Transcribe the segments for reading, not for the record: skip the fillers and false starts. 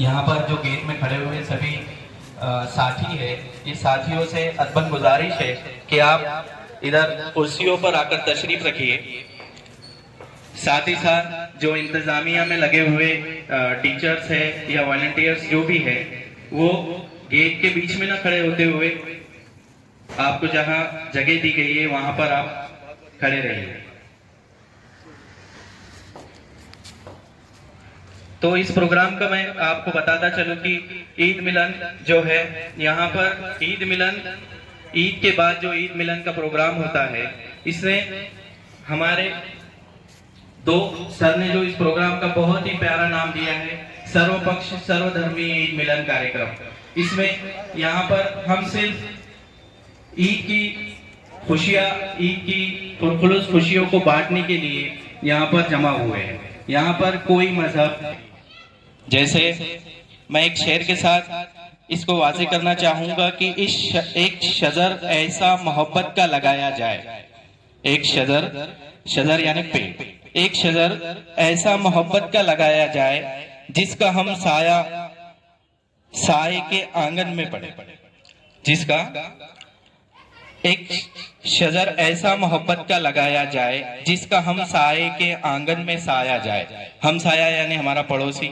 यहाँ पर जो गेट में खड़े हुए सभी साथी है, ये साथियों से अदबन गुजारिश है कि आप इधर कुर्सियों पर आकर तशरीफ रखिए। साथ ही साथ जो इंतजामिया में लगे हुए टीचर्स है या वॉलंटियर्स जो भी है, वो गेट के बीच में ना खड़े होते हुए आपको जहां जगह दी गई है वहां पर आप खड़े रहिए। तो इस प्रोग्राम का मैं आपको बताता चलूं कि ईद मिलन जो है, यहाँ पर ईद मिलन, ईद के बाद जो ईद मिलन का प्रोग्राम होता है, इसमें हमारे दो सर ने जो इस प्रोग्राम का बहुत ही प्यारा नाम दिया है, सर्वपक्ष सर्वधर्मीय ईद मिलन कार्यक्रम। इसमें यहाँ पर हम सिर्फ ईद की खुशियाँ, ईद की खुलूस खुशियों को बांटने के लिए यहाँ पर जमा हुए हैं। यहाँ पर कोई मजहब, जैसे मैं एक शेर के साथ इसको वाज़ेह करना चाहूंगा कि एक शजर ऐसा मोहब्बत का लगाया जाए, एक शजर यानी पेड़, एक शजर ऐसा मोहब्बत का लगाया जाए जिसका हम साए के आंगन में पड़े, जिसका एक शजर ऐसा मोहब्बत का लगाया जाए जिसका हम साए के आंगन में साया जाए। हम साया यानी हमारा पड़ोसी,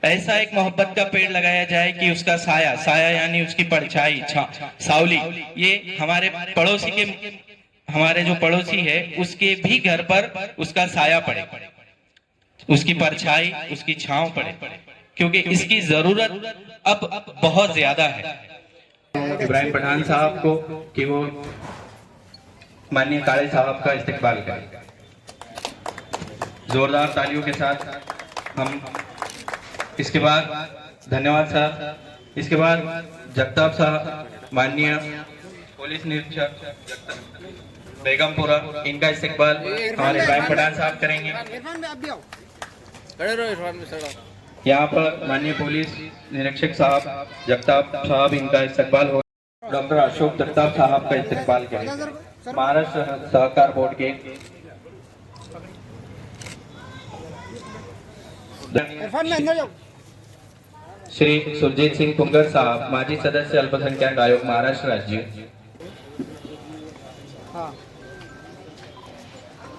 ऐसा एक मोहब्बत का पेड़ लगाया जाए कि उसका साया, साया यानी उसकी परछाई, सावली, ये हमारे पड़ोसी के, हमारे जो पड़ोसी है उसके भी घर पर उसका साया पड़े, उसकी परछाई, उसकी छांव पड़े, क्योंकि इसकी जरूरत अब बहुत ज्यादा है। इब्राहिम पठान साहब को कि वो माननीय काले साहब का इस्तकबाल करें। जोरदार तालियों के साथ हम इसके बाद धन्यवाद साहब। इसके बाद जगताप साहब, माननीय पुलिस निरीक्षक बेगमपुरा, इनका इस्तकबाल हमारे इब्राहिम पठान साहब करेंगे। यहाँ पर माननीय पुलिस निरीक्षक साहब जगताप साहब, इनका इस्तकबाल हो। डॉक्टर अशोक जगताप साहब का इस्तकबाल करेंगे, महाराष्ट्र सहकार बोर्ड के। श्री सुरजीत सिंह कुंगर साहब, माजी सदस्य अल्पसंख्यक आयोग महाराष्ट्र राज्य।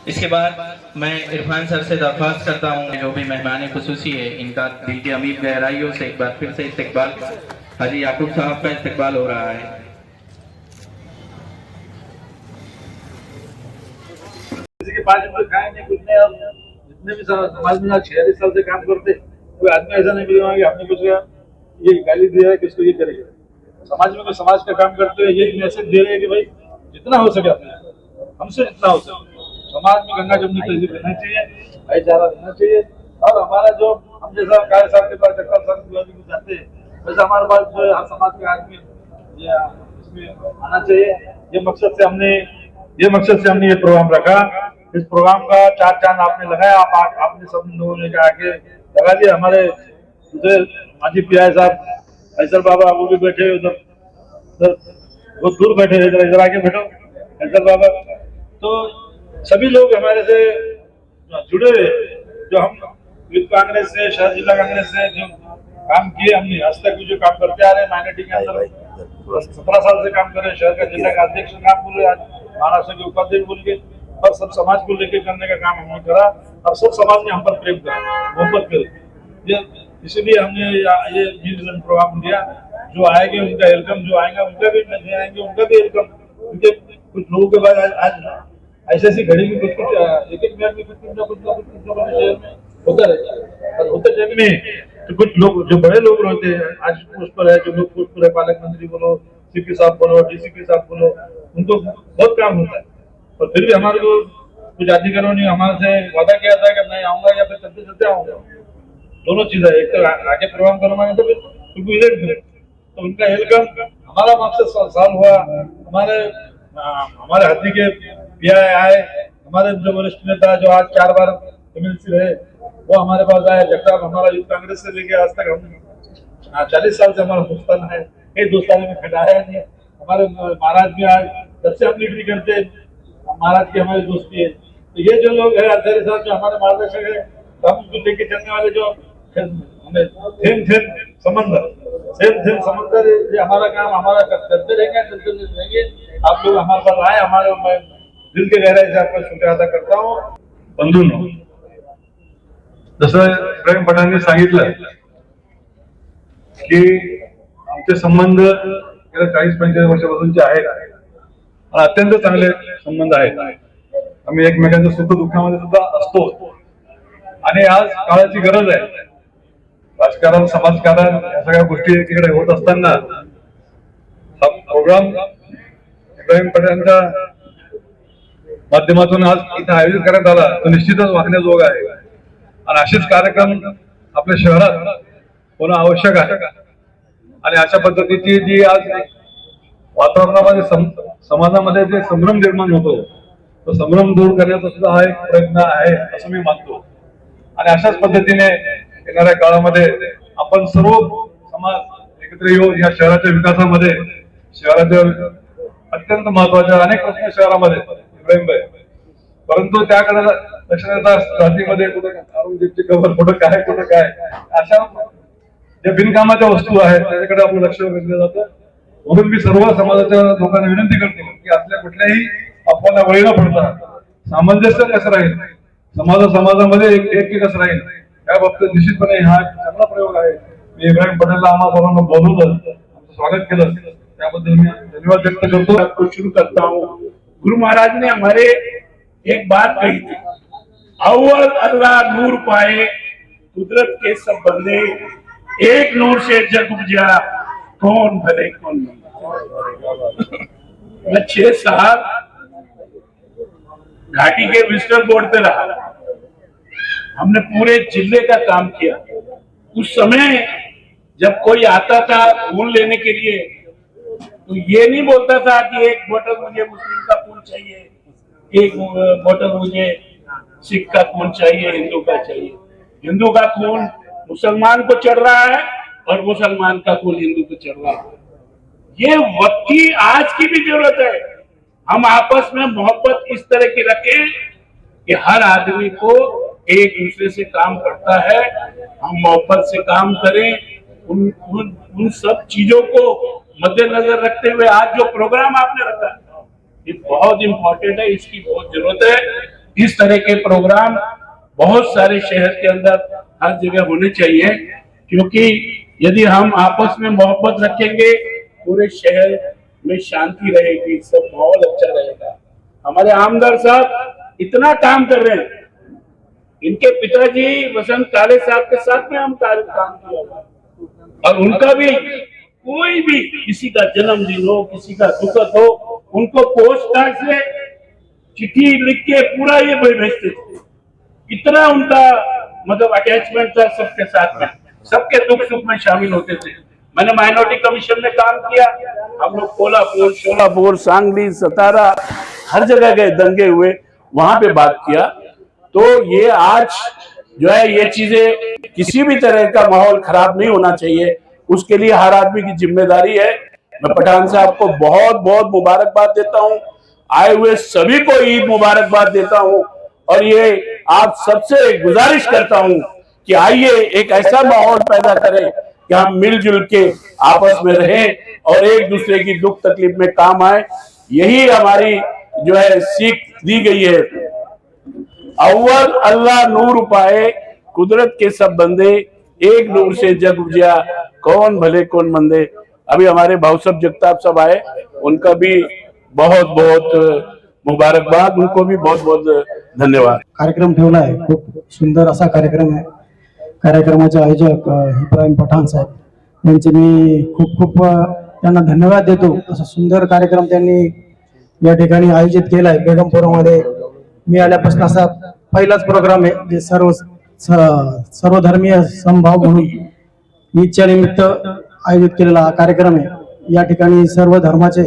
इसके बाद मैं इरफान सर से दरख्वास्त करता हूँ, जो भी मेहमान खुसूसी है, इनका दिल की अमीर गहराइयों से एक बार फिर से इस्तकबाल। हाजी याकूब साहब का इस्तकबाल हो रहा है। किसी के 5 रुपए खाएंगे कुछ नहीं। अब जितने भी समाज में 46 साल से काम करते, कोई आदमी ऐसा नहीं मिलेगा कि हमने कुछ ये गाली दिया है कि इसको ये करेगा। समाज में कोई समाज का काम करते हुए ये मैसेज दे रहे हैं कि भाई जितना हो सके हमसे जितना हो सके समाज में गंगा जमुनी तहजीब रहना चाहिए, भाईचारा रहना चाहिए। और हमारा जो हम जैसा काले साहब के पास जगताप साहब को जाते हैं, वैसे हमारे पास जो है हर समाज के आदमी इसमें आना चाहिए। ये मकसद से हमने ये प्रोग्राम रखा। इस प्रोग्राम का 4 चांद आपने लगाया, आपने सब लोगों ने आगे लगा दिया। हमारे दूसरे माजी पीआई साहब फैसल बाबा, वो भी बैठे उधर, बहुत दूर बैठे, इधर आके बैठो फैसल बाबा। तो सभी लोग हमारे से जुड़े हुए, जो हम यूथ कांग्रेस से, शहर जिला कांग्रेस से जो काम किए, हमने आज तक भी जो काम करते आ रहे हैं माइनॉरिटी के अंदर 17 साल से काम कर रहे हैं। शहर का जिला का अध्यक्ष काम बोले, आज महाराष्ट्र के उपाध्यक्ष बोल के, और सब समाज को लेकर करने का काम हमने करा। और सब समाज ने हम पर प्रेम करा, मोहब्बत करी। इसलिए हमने ये न्यूज़ प्रोग्राम दिया। जो आएंगे उनका वेलकम, जो आएंगे उनका भी, नहीं आएंगे उनका भी वेलकम। क्योंकि कुछ लोगों के बाद आज ऐसी घड़ी में कुछ एक मिनट में कुछ शहर में होता रहता है। और होते टाइम में तो कुछ लोग जो बड़े लोग रहते हैं, आज पोस्ट पर है, जो लोग पोस्ट पर है, पालक मंत्री बोलो, सीपी साहब बोलो, डीसीपी साहब बोलो, उनको बहुत काम होता है। और फिर भी हमारे को कुछ अधिकारियों ने हमारे से वादा किया था कि मैं आऊंगा या फिर चलते चलते आऊंगा। दोनों चीजें, एक तो आगे प्रोग्राम करवाएंगे तो फिर विजिट करें। तो उनका वेलकम, हमारा मकसद साल हुआ। हमारे हाथी के पीआई आए, हमारे जो वरिष्ठ नेता जो आज 4 बार एमएलसी रहे, वो हमारे पास आए। जगताप हमारा यूथ कांग्रेस से लेके आज तक हम 40 साल से हमारा दोस्ताना है, कई दोस्ताने में खटाया नहीं है। हमारे महाराज भी आज जब से हम लीडरी करते महाराज की हमारी दोस्ती है। तो ये जो लोग है 18 साल जो हमारे मार्गदर्शक है, तो हम उसको लेके चलने वाले जो हमें थेम थेम समंदर ये हमारा काम हमारा करते रहेंगे। आप लोग हमारे पास आए, हमारे मैं दिल के गहराई से आपका शुक्रिया अदा करता हूँ। बंधूंनो, जसं इब्राहिम पठाणनी सांगितलं की आमचे संबंध गेल्या 40-45 वर्षापासूनचे आहेत आणि अत्यंत चांगले संबंध आहेत. आम्ही एकमेकांच्या सुख दुःखामध्ये सुद्धा असतो आणि आज काळाची गरज आहे. राजकारण, समाजकारण या सगळ्या गोष्टी एकीकडे होत असताना हा प्रोग्राम इब्राहिम पठाणच्या माध्यमातून आज इथे आयोजित करण्यात आला तो निश्चितच वाखण्याजोगा आहे आणि असेच कार्यक्रम आपल्या शहरात होणं आवश्यक आहे. आणि अशा पद्धतीची जी आज वातावरणामध्ये समाजामध्ये जे संभ्रम निर्माण होतो तो संभ्रम दूर करण्याचा सुद्धा हा एक प्रयत्न आहे असं मी मानतो. आणि अशाच पद्धतीने येणाऱ्या काळामध्ये आपण सर्व समाज एकत्र येऊन या शहराच्या विकासामध्ये, शहराच्या अत्यंत महत्वाच्या अनेक प्रश्न शहरामध्ये इब्राहिमभाई, परंतु त्याकडे लक्ष देता जातीमध्ये कुठं औरंगजेबची कबर, कुठं काय अशा ज्या बिनकामाच्या वस्तू आहेत त्याच्याकडे आपलं लक्ष वेधलं जातं. म्हणून मी सर्व समाजाच्या लोकांना विनंती करतो की आपल्या कुठल्याही अफवांना बळी न पडता सामंजस्य कसं राहील, समाजामध्ये एक कसं राहील या बाबतीत निश्चितपणे हा चांगला प्रयोग आहे. मी इब्राहिम पठाणला आम्हा सर्वांना बोलवलं, आमचं स्वागत केलं, त्याबद्दल मी धन्यवाद व्यक्त करतो. आपको शुरू करता हूँ. गुरु महाराज ने हमारे एक बात कही थी, अव्वल अल्लाह नूर पाए कुदरत के सब बंदे, एक नूर से जग उपजा कौन भले कौन मंदे. मैं 6 साल घाटी के विजिटर बोर्ड पे रहा. हमने पूरे जिले का काम किया. उस समय जब कोई आता था खून लेने के लिए तो ये नहीं बोलता था कि एक बोतल मुझे मुस्लिम का खून चाहिए, एक बोतल मुझे सिख का खून चाहिए, हिंदू का चाहिए. हिंदू का खून मुसलमान को चढ़ रहा है और मुसलमान का खून हिंदू को चढ़ रहा है. ये वक्त की आज की भी जरूरत है. हम आपस में मोहब्बत इस तरह की रखें कि हर आदमी को एक दूसरे से काम पड़ता है, हम मोहब्बत से काम करें. उन सब चीजों को मद्देनजर रखते हुए आज जो प्रोग्राम आपने रखा ये बहुत इंपॉर्टेंट है, इसकी बहुत जरूरत है. इस तरह के प्रोग्राम बहुत सारे शहर के अंदर हर जगह होने चाहिए, क्योंकि यदि हम आपस में मोहब्बत रखेंगे पूरे शहर में शांति रहेगी, सब माहौल अच्छा रहेगा. हमारे आमदार साहब इतना काम कर रहे हैं. इनके पिताजी वसंत काले साहब के साथ में हम काम किया और उनका भी कोई भी किसी का जन्मदिन हो, किसी का दुखद हो, उनको पोस्ट कार्ड से चिट्ठी लिख के पूरा ये भेजते थे. इतना उनका मतलब अटैचमेंट था सबके साथ में, सबके दुख सुख में शामिल होते थे. मैंने माइनॉरिटी कमीशन में काम किया. हम लोग कोल्हापुर, शोलापुर, सांगली, सतारा हर जगह गए, दंगे हुए, वहां पे बात किया. तो ये आज जो है ये चीजें किसी भी तरह का माहौल खराब नहीं होना चाहिए, उसके लिए हर आदमी की जिम्मेदारी है. मैं पठान साहब को बहुत बहुत मुबारकबाद देता हूँ, आए हुए सभी को ईद मुबारकबाद देता हूँ. और ये आप सबसे गुजारिश करता हूँ कि आइए एक ऐसा माहौल पैदा करें कि हम मिलजुल के आपस में रहें और एक दूसरे की दुख तकलीफ में काम आए. यही हमारी जो है सीख दी गई है. अव्वल अल्लाह नूर पाए कुदरत के सब बंदे, एक नूर से जग उपजा कौन भले कौन मंदे. अभी हमारे भाऊसाहब जगताप साहब आए, उनका भी बहुत बहुत मुबारकबाद, उनको भी बहुत बहुत धन्यवाद. कार्यक्रम ठेवला आहे. खूप सुंदर असा कार्यक्रम आहे. कार्यक्रमाचे आयोजक इब्राहिम पठाण साहेब यांचे मी खूप खूप त्यांना धन्यवाद देतो. असा सुंदर कार्यक्रम त्यांनी या ठिकाणी आयोजित केलाय बेगमपुरामध्ये. मी आल्यापासून असा पहिलाच प्रोग्राम आहे जे सर्वधर्मीय समभाव म्हणून ईदच्या निमित्त आयोजित केलेला हा कार्यक्रम आहे. या ठिकाणी सर्व धर्माचे,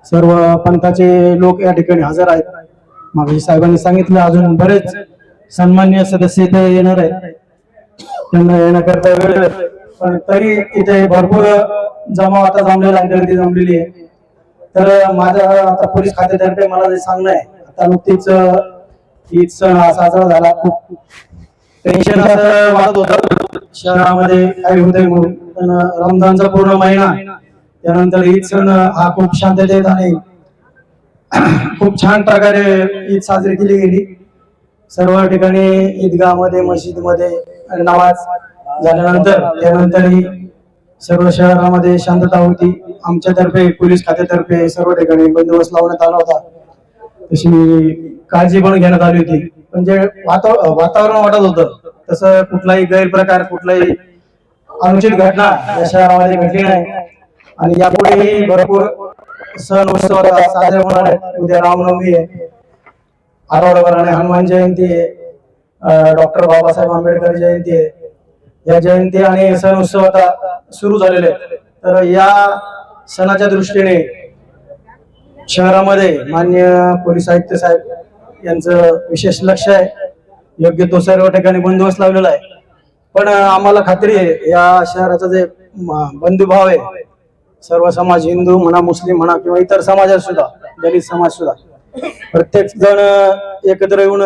सर्व पंथाचे लोक या ठिकाणी हजर आहेत. मागची साहेबांनी सांगितलं अजून बरेच सन्माननीय सदस्य इथे येणार आहेत, त्यांना येण्याकरता वेळ, पण तरी इथे भरपूर जमाव आता जमलेला आहे, गर्दी जमलेली आहे. तर माझं आता पोलीस खात्यातर्फे मला जे सांगणं आहे, आता नुकतीच ईद सण हा साजरा झाला. खूप टेन्शन असं वाटत होतं शहरामध्ये काय होतंय म्हणून. पण रमजानचा पूर्ण महिना त्यानंतर ईद सण हा खूप शांततेत आणि खूप छान प्रकारे ईद साजरी केली गेली. सर्व ठिकाणी ईदगाहमध्ये मस्जिदमध्ये नमाज झाल्यानंतर त्यानंतरही सर्व शहरामध्ये शांतता होती. आमच्यातर्फे पोलीस खात्यातर्फे सर्व ठिकाणी बंदोबस्त लावण्यात आला होता. तशी काळजी पण घेण्यात आली होती. पण जे वातावरण वाटत होतं तसं कुठलाही गैरप्रकार कुठलाही अनुचित घटना या शहरामध्ये घडली नाही. आणि यापुढेही भरपूर सण उत्सव साजरे होणार आहेत. उद्या रामनवमी आहे, आठवडाभर आणि हनुमान जयंती आहे, डॉक्टर बाबासाहेब आंबेडकर जयंती आहे. या जयंती आणि सण उत्सव आता सुरू झालेले आहेत. तर या सणाच्या दृष्टीने शहरामध्ये माननीय पोलीस आयुक्त साहेब यांचं विशेष लक्ष आहे. योग्य तो सर्व ठिकाणी बंदोबस्त लावलेला आहे. पण आम्हाला खात्री आहे या शहराचा जे बंधुभाव आहे, सर्व समाज हिंदू म्हणा, मुस्लिम म्हणा किंवा इतर समाजात सुद्धा, दलित समाज सुद्धा, प्रत्येक जण एकत्र येऊन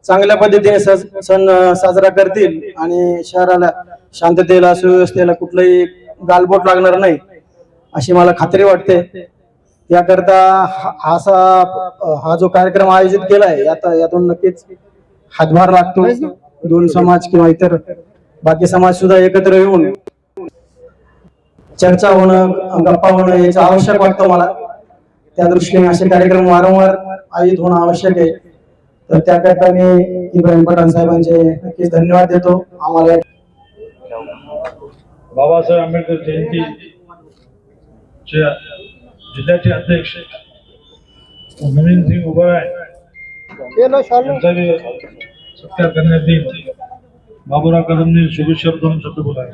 चांगल्या पद्धतीने सण साजरा करतील आणि शहराला शांततेला सुव्यवस्थेला कुठलंही गालबोट लागणार नाही अशी मला खात्री वाटते. याकरता हा जो कार्यक्रम आयोजित केलाय यातून नक्कीच हातभार लागतो. दोन समाज किंवा इतर बाकी समाज सुद्धा एकत्र येऊन चर्चा होणं, गप्पा होणं याचं आवश्यक वाटतं मला. त्या दृष्टीने असे कार्यक्रम वारंवार आयोजित होणं आवश्यक आहे. तर त्याकरता मी इब्राहिम पठाण साहेबांचे नक्कीच धन्यवाद देतो. आम्हाला बाबासाहेब आंबेडकर जयंती जिल्ह्याचे अध्यक्ष नवीन सिंग उभा आहे यांचा बी सत्कार करण्यात येईल. बाबूराव कदमने शुभेच्छा दोन शब्द बोलावे.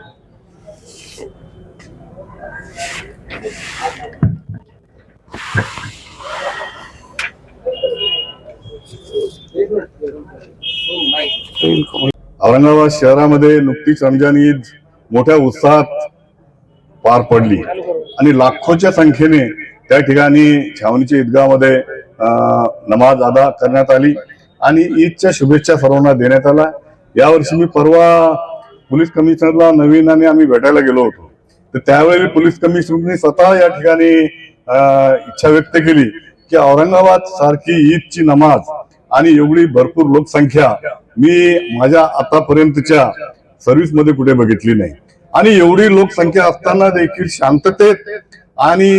औरंगाबाद शहरामध्ये नुकतीच रमजान ईद मोठ्या उत्साहात पार पडली आणि लाखोच्या संख्येने त्या ठिकाणी छावणीच्या ईदगाहमध्ये नमाज अदा करण्यात आली आणि ईदच्या शुभेच्छा सर्वांना देण्यात आल्या. यावर्षी मी परवा पोलीस कमिशनरला नवीन आणि आम्ही भेटायला गेलो होतो. तर त्यावेळी पोलीस कमिशनरने स्वतः या ठिकाणी इच्छा व्यक्त केली की औरंगाबाद सारखी ईदची नमाज आणि एवढी भरपूर लोकसंख्या मी माझ्या आतापर्यंतच्या सर्व्हिसमध्ये कुठे बघितली नाही. आणि एवढी लोकसंख्या असताना देखील शांततेत आणि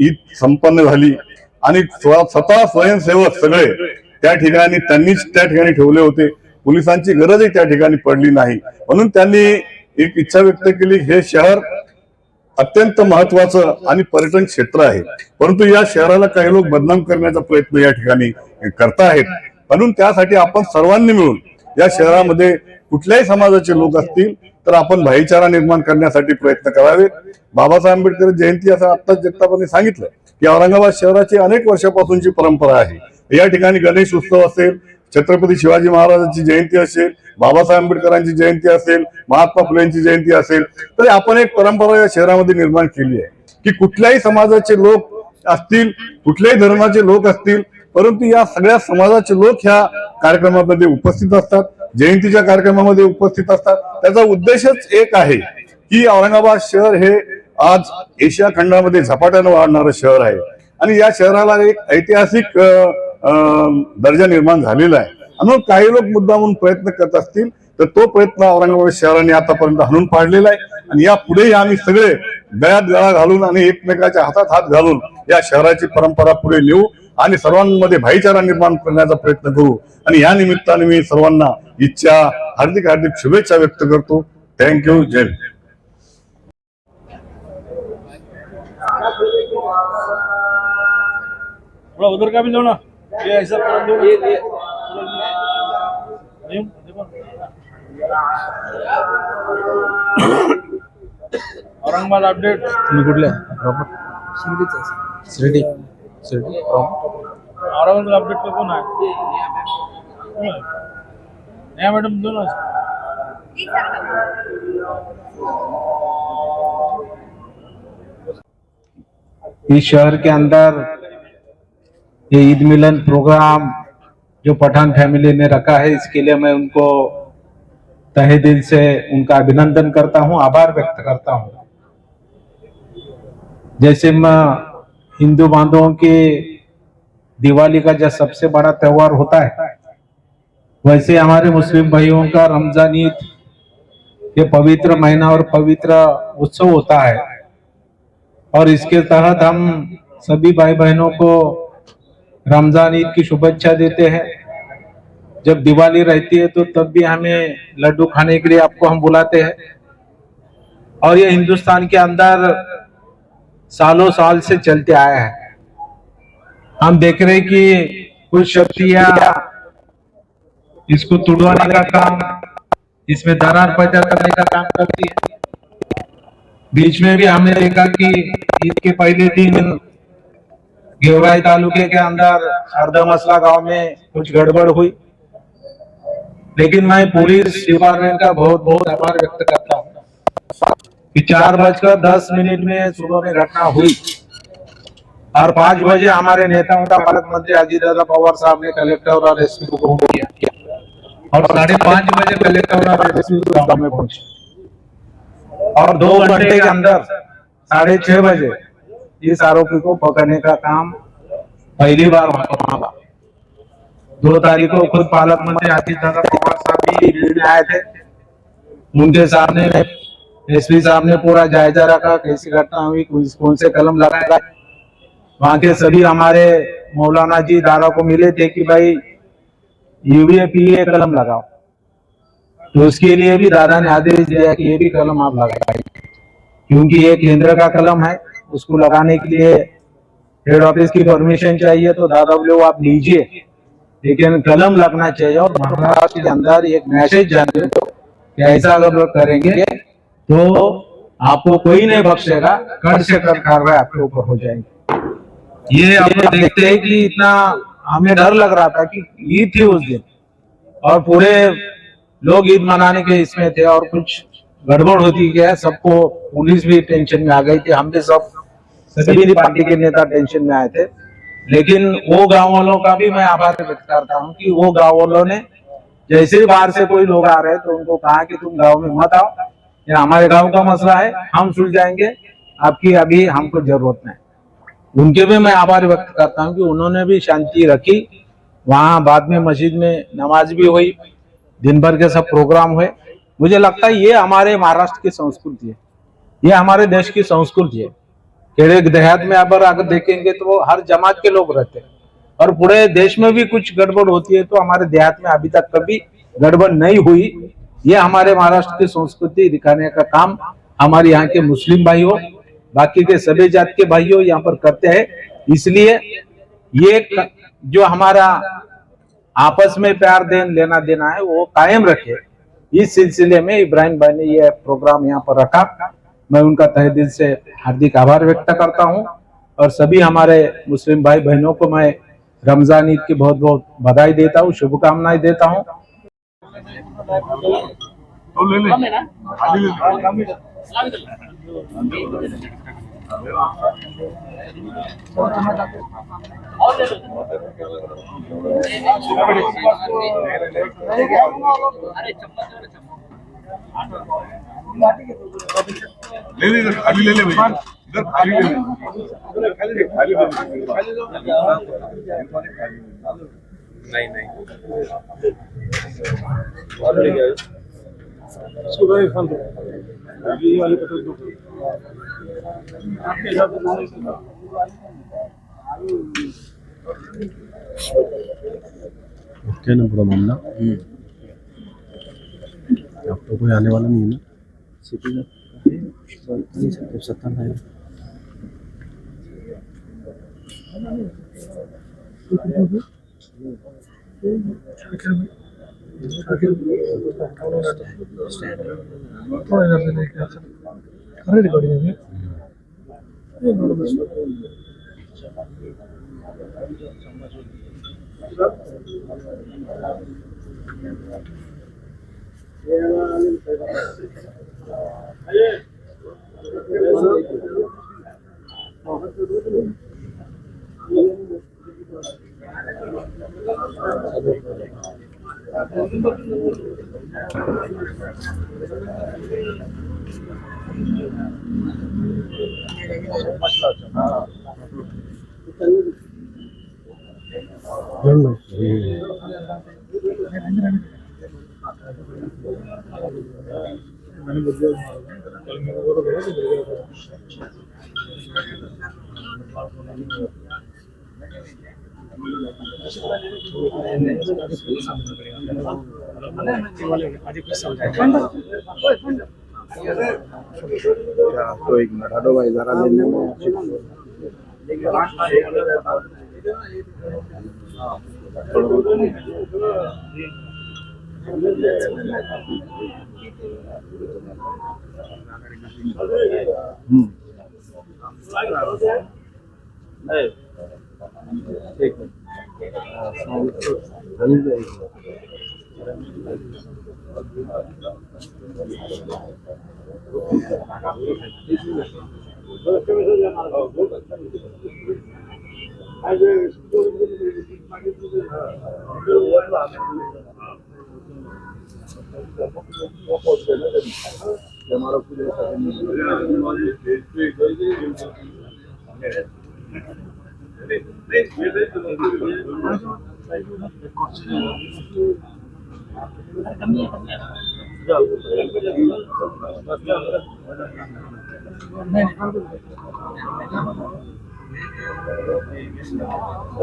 ईद संपन्न झाली आणि स्वतः स्वयंसेवक सगळे त्या ठिकाणी त्यांनीच त्या ठिकाणी ठेवले होते. पोलिसांची गरजही त्या ठिकाणी पडली नाही. म्हणून त्यांनी एक इच्छा व्यक्त केली, हे शहर अत्यंत महत्वाचं आणि पर्यटन क्षेत्र आहे, परंतु या शहराला काही लोक बदनाम करण्याचा प्रयत्न या ठिकाणी करतायत. म्हणून त्यासाठी आपण सर्वांनी मिळून या शहरामध्ये कुठल्याही समाजाचे लोक असतील तर आपण भाईचारा निर्माण करण्यासाठी प्रयत्न करावेत. बाबासाहेब आंबेडकर जयंती असं आत्ताच जगतापांनी सांगितलं की औरंगाबाद शहराची अनेक वर्षापासूनची परंपरा आहे. या ठिकाणी गणेश उत्सव असेल, छत्रपती शिवाजी महाराजांची जयंती असेल, बाबासाहेब आंबेडकरांची जयंती असेल, महात्मा फुलेंची जयंती असेल, तर आपण एक परंपरा या शहरामध्ये निर्माण केली आहे की कुठल्याही समाजाचे लोक असतील, कुठल्याही धर्माचे लोक असतील, परंतु या सगळ्या समाजाचे लोक ह्या कार्यक्रमामध्ये उपस्थित असतात, जयंतीच्या कार्यक्रमामध्ये उपस्थित असतात. त्याचा उद्देशच एक आहे की औरंगाबाद शहर हे आज एशिया खंडामध्ये झपाट्यानं वाढणारं शहर आहे आणि या शहराला एक ऐतिहासिक दर्जा निर्माण झालेला आहे. म्हणून काही लोक मुद्दामून प्रयत्न करत असतील तर तो प्रयत्न औरंगाबाद शहराने आतापर्यंत हाणून पाडलेला आहे आणि या पुढेही आम्ही सगळे गळ्यात गळा घालून आणि एकमेकाच्या हातात हात घालून या शहराची परंपरा पुढे नेऊ आणि सर्वांमध्ये भाईचारा निर्माण करण्याचा प्रयत्न करू. आणि या निमित्ताने मी सर्वांना ईदच्या हार्दिक हार्दिक शुभेच्छा व्यक्त करतो. थँक्यू. जय हिंद. थोड़ा उधर का भी लो ना, ये ऐसा कर दो। औरंगाबाद अपडेट तुम्ही कुठले प्रॉपर शिर्डी शिर्डी औरंगाबाद अपडेट का कोण आहे? नया मैडम दो ना. इस शहर के अंदर ये ईद मिलन प्रोग्राम जो पठान फैमिली ने रखा है, इसके लिए मैं उनको तहे दिल से उनका अभिनंदन करता हूं, आभार व्यक्त करता हूं। जैसे मैं हिंदू बांधवों के दिवाली का जो सबसे बड़ा त्योहार होता है, वैसे हमारे मुस्लिम भाइयों का रमजान ईद ये पवित्र महीना और पवित्र उत्सव होता है। और इसके तहत हम सभी भाई बहनों को रमजान ईद की शुभेच्छा देते हैं। जब दिवाली रहती है तो तब भी हमें लड्डू खाने के लिए आपको हम बुलाते हैं। और ये हिंदुस्तान के अंदर सालों साल से चलते आया है। हम देख रहे हैं कि कुछ शक्तियां इसको तुड़वाने का काम, इसमें दरार पैदा करने का काम करती है। बीच में भी हमने देखा कि ईद के पहले दिन गेवराई तालुके के अंदर अर्धमसला गांव में कुछ गड़बड़ हुई, लेकिन मैं पुलिस डिपार्टमेंट का बहुत बहुत आभार व्यक्त करता हूँ कि 4:10 में सुबह में घटना हुई और 5 बजे हमारे नेताओं का पालक मंत्री अजीत दादा पवार साहब ने कलेक्टर और एसपी को फोन किया और 5:30 बजे कलेक्टर और एसपी गांव में पहुंचे और 2 घंटे के अंदर 6:30 बजे इस आरोपी को पकड़ने का काम पहली बार वहां हुआ। 2 तारीख को खुद पालक मंत्री अजीत दादा पवार साहब भी लीड में आए थे। उनके सामने एसपी साहब ने पूरा जायजा रखा, कैसी घटना हुई, कौन से कलम लगाए। वहां के सभी हमारे मौलाना जी दादा को मिले थे कि भाई यूएपीए कलम लगाओ, तो उसके लिए भी दादा ने आदेश दिया कि ये भी कलम आप लगाइए, क्योंकि ये केंद्र का कलम है, उसको लगाने के लिए हेड ऑफिस की परमिशन चाहिए। तो दादा बोले वो आप लीजिए, लेकिन कलम लगना चाहिए और महाराष्ट्र के अंदर एक मैसेज जाने दो कि ऐसा अगर करेंगे तो आपको कोई नहीं बख्शेगा, कड़ से कड़ कार्रवाई आपके ऊपर हो जाएगी। ये आप लोग देखते हैं कि इतना हमें डर लग रहा था कि ईद थी उस दिन और पूरे लोग ईद मनाने के इसमें थे और कुछ गड़बड़ होती है। सबको पुलिस भी टेंशन में आ गई थी, हम भी सभी पार्टी के नेता टेंशन में आए थे। लेकिन वो गांव वालों का भी मैं आभार व्यक्त करता हूँ कि वो गांव वालों ने जैसे ही बाहर से कोई लोग आ रहे तो उनको कहा कि तुम गांव में मत आओ, ये हमारे गांव का मसला है, हम सुलझाएंगे, आपकी अभी हमको जरूरत नहीं। उनके भी मैं आभार व्यक्त करता हूँ कि उन्होंने भी शांति रखी। वहां बाद में मस्जिद में नमाज भी हुई, दिन भर के सब प्रोग्राम हुए। मुझे लगता है ये हमारे महाराष्ट्र की संस्कृति है, ये हमारे देश की संस्कृति है। केड़े देहात में अगर देखेंगे तो वो हर जमात के लोग रहते हैं और पूरे देश में भी कुछ गड़बड़ होती है तो हमारे देहात में अभी तक कभी गड़बड़ नहीं हुई। ये हमारे महाराष्ट्र की संस्कृति दिखाने का काम हमारे यहाँ के मुस्लिम भाइयों, बाकी के सभी जात के भाइयों यहाँ पर करते हैं। इसलिए ये जो हमारा आपस में प्यार लेना देना है वो कायम रखे। इस सिलसिले में इब्राहिम भाई ने ये प्रोग्राम यहाँ पर रखा, मैं उनका तहे दिल से हार्दिक आभार व्यक्त करता हूँ और सभी हमारे मुस्लिम भाई बहनों को मैं रमजान ईद की बहुत बहुत बधाई देता हूँ, शुभकामनाएं देता हूँ। ले खाली ले भैया, इधर खाली ले खाली नहीं नहीं क्या ना पूरा मामला अब तो कोई आने वाला नहीं है ना सिटी का सत्ता है। तो एक मिनट हटो भाई जरा लेने में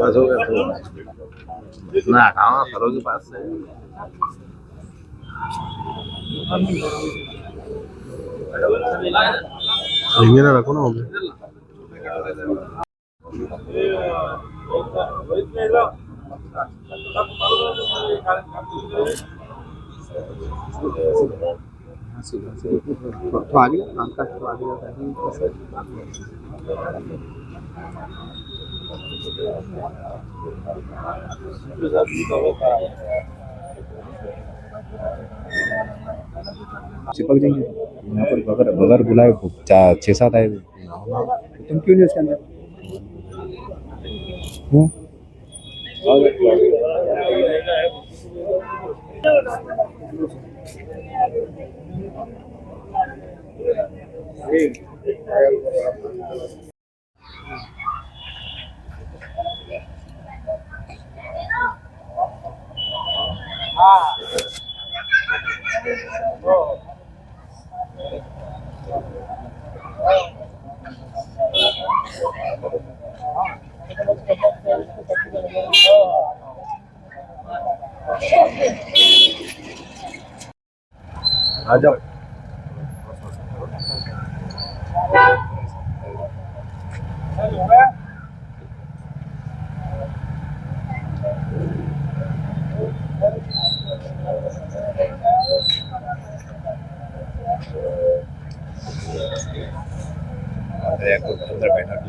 बस हो गया ना हटाओ सरों के पास से लेंगे ना रखो ना हो तो आ गया काम का तो आ चिपक जाएंगे यहाँ पर बगैर बगैर बुलाए 6-7 आए तुम क्यों नहीं उसके अंदर आ जाओ अंदर बैठा